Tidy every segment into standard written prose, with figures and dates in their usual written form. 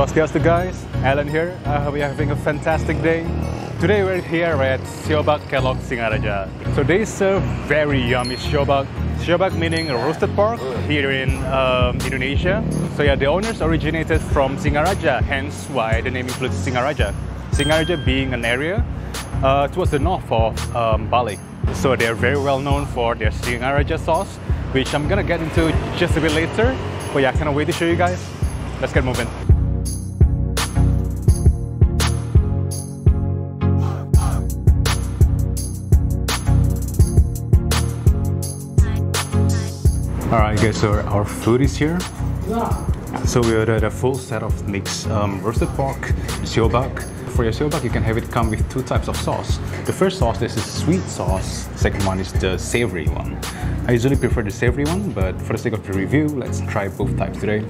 Swastiastu guys, Alan here. I hope you're having a fantastic day. Today we're here at Siobak Khe Lok Singaraja. So they serve very yummy siobak. Siobak meaning roasted pork here in Indonesia. So yeah, the owners originated from Singaraja, hence why the name includes Singaraja. Singaraja being an area towards the north of Bali. So they're very well known for their Singaraja sauce, which I'm gonna get into just a bit later. But yeah, I cannot wait to show you guys. Let's get moving. Alright guys, so our food is here. So we ordered a full set of mixed roasted pork, siobak. For your siobak, you can have it come with two types of sauce. The first sauce is a sweet sauce, second one is the savory one. I usually prefer the savory one, but for the sake of the review, let's try both types today.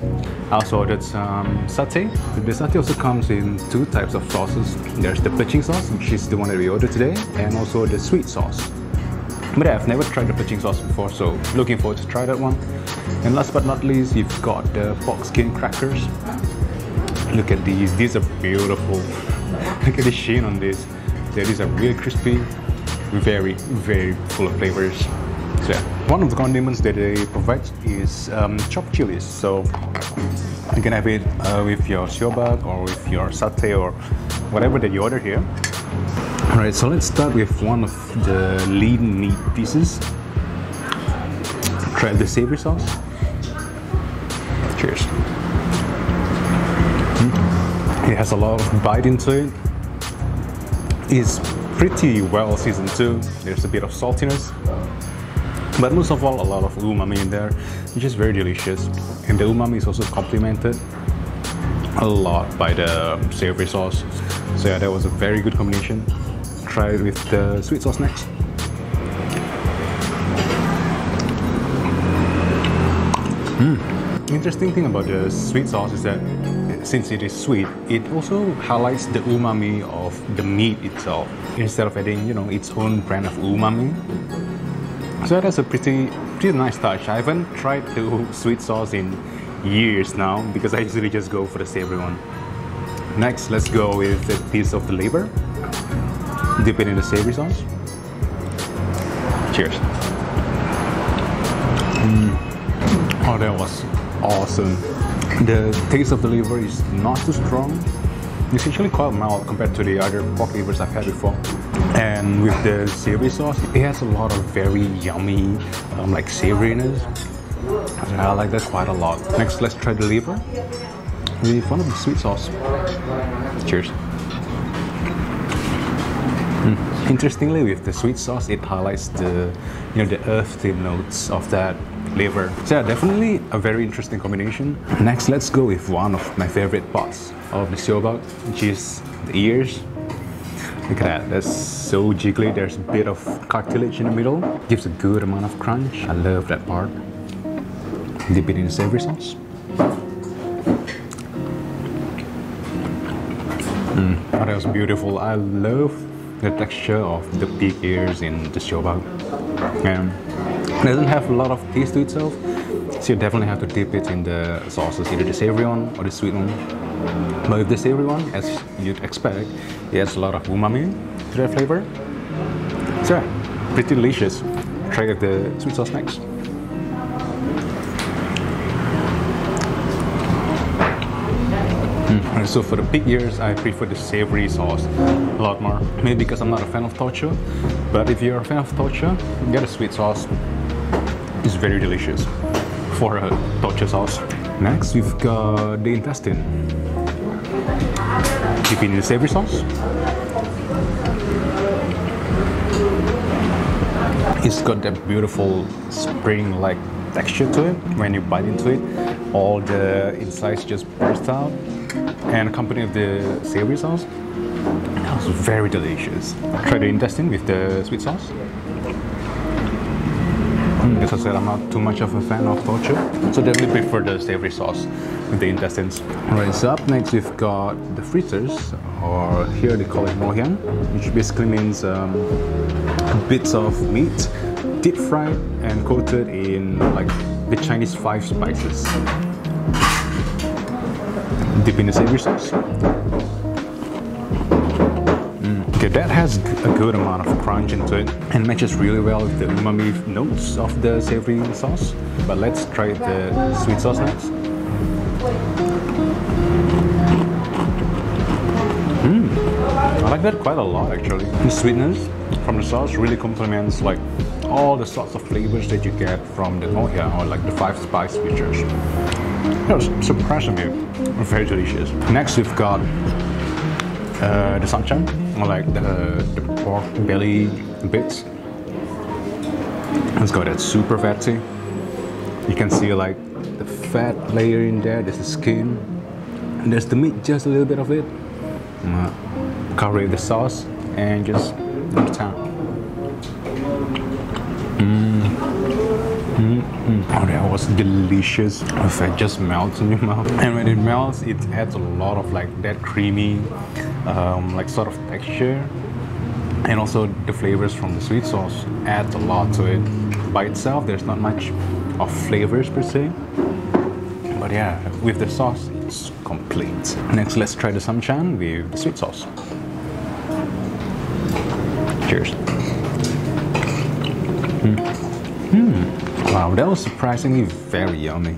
I also ordered some satay. The satay also comes in two types of sauces. There's the plecing sauce, which is the one that we ordered today, and also the sweet sauce. But I've never tried the plecing sauce before, so looking forward to try that one. And last but not least, you've got the pork skin crackers. Look at these are beautiful. Look at the sheen on this. These are really crispy, very, very full of flavors. So yeah, one of the condiments that they provide is chopped chilies. So you can have it with your siobak or with your satay or whatever that you order here. Alright, so let's start with one of the lean meat pieces. Try the savory sauce. Cheers. It has a lot of bite into it. It's pretty well seasoned too. There's a bit of saltiness, but most of all, a lot of umami in there, which is very delicious. And the umami is also complemented a lot by the savory sauce. So yeah, that was a very good combination. Try it with the sweet sauce next. Interesting thing about the sweet sauce is that since it is sweet, it also highlights the umami of the meat itself instead of adding, you know, its own brand of umami. So that's a pretty nice touch. I haven't tried the sweet sauce in years now because I usually just go for the savory one. Next, let's go with a piece of the liver. Dip it in the savory sauce. Cheers. Oh, that was awesome. The taste of the liver is not too strong. It's actually quite mild compared to the other pork livers I've had before. And with the savory sauce, it has a lot of very yummy, like savoriness. I like that quite a lot. Next, let's try the liver with one of the sweet sauce. Cheers. Interestingly, with the sweet sauce, it highlights the, you know, the earthy notes of that liver. So yeah, definitely a very interesting combination. Next, let's go with one of my favorite parts of the siobak, which is the ears. Look at that, that's so jiggly. There's a bit of cartilage in the middle. Gives a good amount of crunch. I love that part. Dip it in the savory sauce. Oh, that was beautiful. I love the texture of the pig ears in the siobak. And it doesn't have a lot of taste to itself, so you definitely have to dip it in the sauces, either the savory one or the sweet one. But with the savory one, as you'd expect, it has a lot of umami to that flavor. So yeah, pretty delicious. Try the sweet sauce next. So for the pig ears, I prefer the savory sauce a lot more. Maybe because I'm not a fan of tauco, but if you're a fan of tauco, get a sweet sauce. It's very delicious for a tauco sauce. Next, we've got the intestine. Dip in the savory sauce. It's got that beautiful spring-like texture to it. When you bite into it, all the insides just burst out. And accompanied with the savory sauce, that was very delicious. Try the intestine with the sweet sauce. As I said, I'm not too much of a fan of tauco, so definitely prefer the savory sauce with the intestines. Alright, so up next we've got the fritters, or here they call it mohian, which basically means bits of meat deep fried and coated in like the Chinese 5 spices. dip in the savory sauce. Okay, that has a good amount of crunch into it and matches really well with the umami notes of the savory sauce. But let's try the sweet sauce next. I like that quite a lot actually. The sweetness from the sauce really complements like all the sorts of flavors that you get from the Noya or like the 5 spice features. That was surprisingly very delicious. Next we've got the sanchan, or like the pork belly bits. It's got that super fatty. You can see like the fat layer in there. There's the skin, and there's the meat, just a little bit of it. Cover it with the sauce and just let it down. Oh, that was delicious. The fat just melts in your mouth, and when it melts, it adds a lot of like that creamy, like sort of texture, and also the flavors from the sweet sauce adds a lot to it. By itself, there's not much of flavors per se, but yeah, with the sauce, it's complete. Next, let's try the sanchan with the sweet sauce. Cheers. Wow, that was surprisingly very yummy.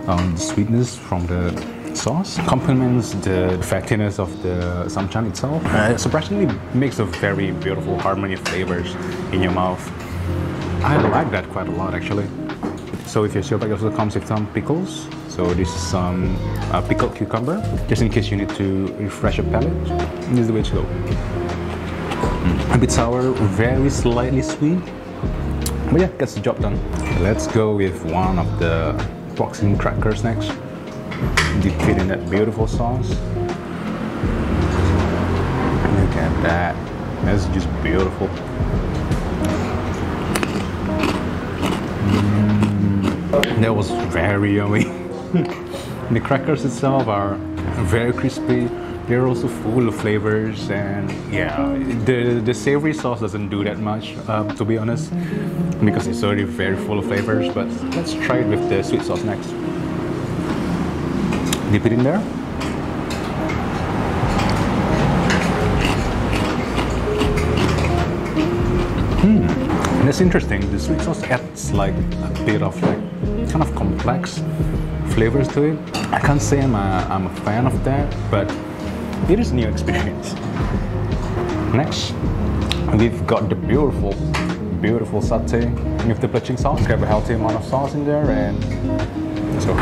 The sweetness from the sauce complements the fattiness of the sanchan itself. It surprisingly makes a very beautiful harmony of flavors in your mouth. I like that quite a lot actually. So with your siobak, it also comes with some pickles. So this is some pickled cucumber, just in case you need to refresh your palate. This is the way to go. A bit sour, very slightly sweet. But yeah, gets the job done. Let's go with one of the plecing crackers next. Dip it in that beautiful sauce. Look at that. That's just beautiful. That was very yummy. The crackers itself are very crispy. They're also full of flavors, and yeah, the savory sauce doesn't do that much, to be honest, because it's already very full of flavors. But let's try it with the sweet sauce next. Dip it in there. And that's interesting. The sweet sauce adds like a bit of like kind of complex flavors to it. I can't say I'm a fan of that, but it is a new experience. Next, we've got the beautiful satay with the plecing sauce. Grab a healthy amount of sauce in there and let's go.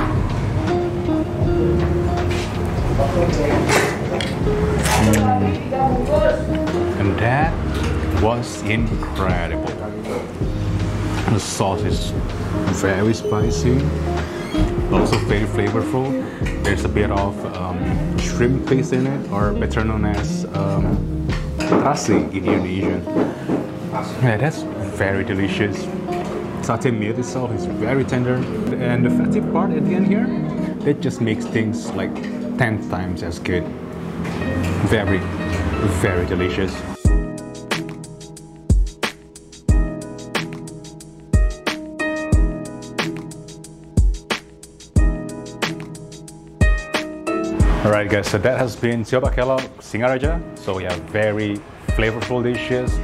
And that was incredible. The sauce is very spicy, also very flavorful. There's a bit of shrimp paste in it, or better known as terasi in Indonesian. Yeah, that's very delicious. Satay meat itself is very tender, and the fatty part at the end here, that just makes things like 10 times as good. Very, very delicious. Alright guys, so that has been Siobak Khe Lok Singaraja. So yeah, very flavorful dishes,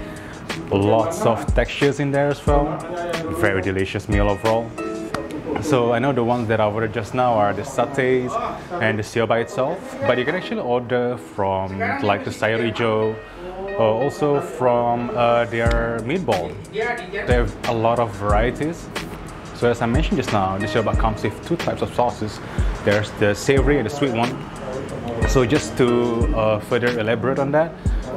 lots of textures in there as well. Very delicious meal overall. So I know the ones that I ordered just now are the satays and the siobak itself, but you can actually order from like the sayur hijau, or also from their meatball. They have a lot of varieties. So as I mentioned just now, the siobak comes with 2 types of sauces. There's the savory and the sweet one. So just to further elaborate on that,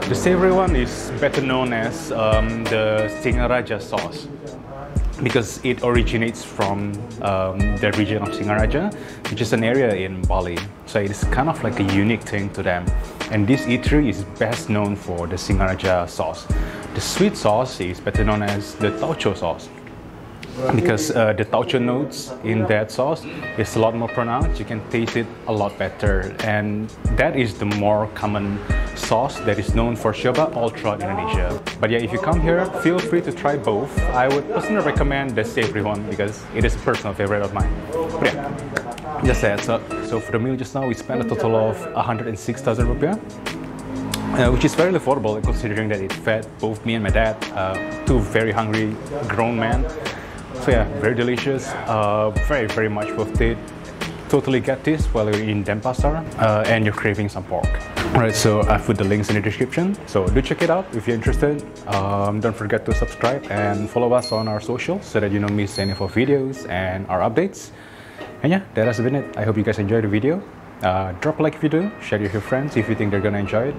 the savory one is better known as the Singaraja sauce, because it originates from the region of Singaraja, which is an area in Bali. So it is kind of like a unique thing to them. And this eatery is best known for the Singaraja sauce. The sweet sauce is better known as the tauco sauce, because the tauco notes in that sauce is a lot more pronounced. You can taste it a lot better, and that is the more common sauce that is known for siobak all throughout Indonesia. But yeah, if you come here, feel free to try both. I would personally recommend the savory one because it is a personal favorite of mine. But yeah, just that. So so for the meal just now, we spent a total of 106,000 rupiah. Which is very affordable considering that it fed both me and my dad, two very hungry grown men. So yeah, very delicious, very much worth it. Totally get this while you're in Denpasar and you're craving some pork. Alright, so I've put the links in the description, so do check it out if you're interested. Don't forget to subscribe and follow us on our socials so that you don't miss any of our videos and our updates. And yeah, that has been it. I hope you guys enjoyed the video. Drop a like if you do, share it with your friends if you think they're gonna enjoy it.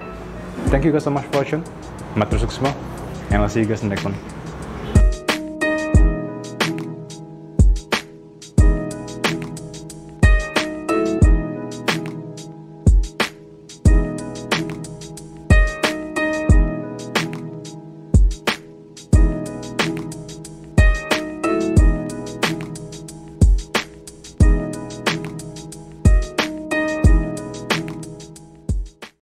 Thank you guys so much for watching. Matur semua, and I'll see you guys in the next one.